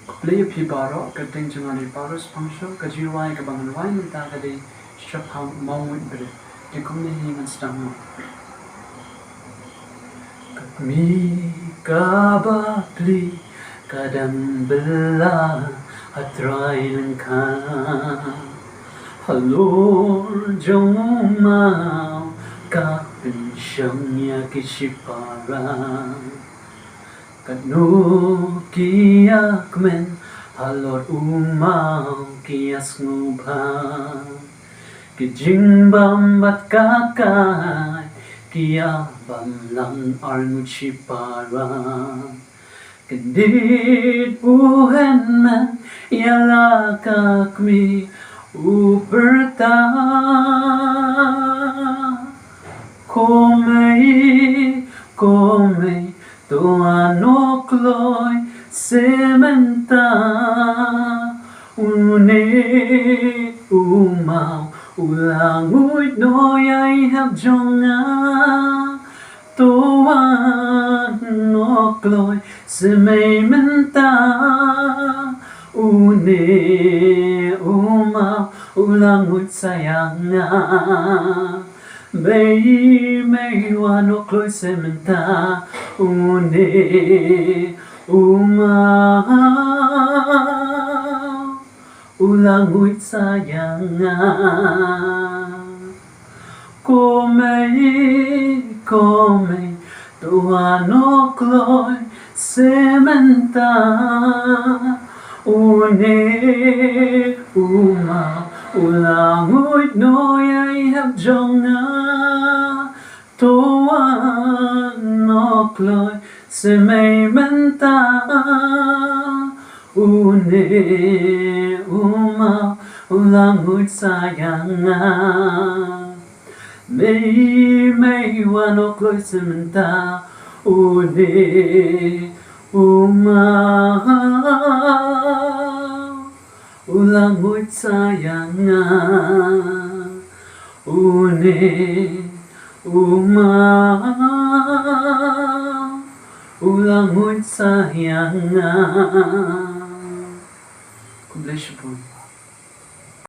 Play pibaro kating chungani paros pangsho kajiwai kabanganwai minta kadi shapham mawit bre dikumni himan stamo mi kabapli kadang bela hatrai lengka halor jomau kapin syamnya kishipara Kanu kiyak men halor umau kias ngubah Kijing bambat kakay Kia bamlang arnguchi para Kedit buhen men Yala kakmi uperta Komei Tuano kloy sementa Une umau ulanguit noyay habjonga Tuano kloy sementa Une umau ulanguit sayanga May wano kloy sementa Une umau ulanguit sayanga Komei tuano kloy sementa Une umau ulanguit noyay habjonga Tuano kloy sementa Une umau ulanguit sayanga May wano kloy sementa Une umau ulanguit sayanga Une umau ulanguit sayanga God bless you po.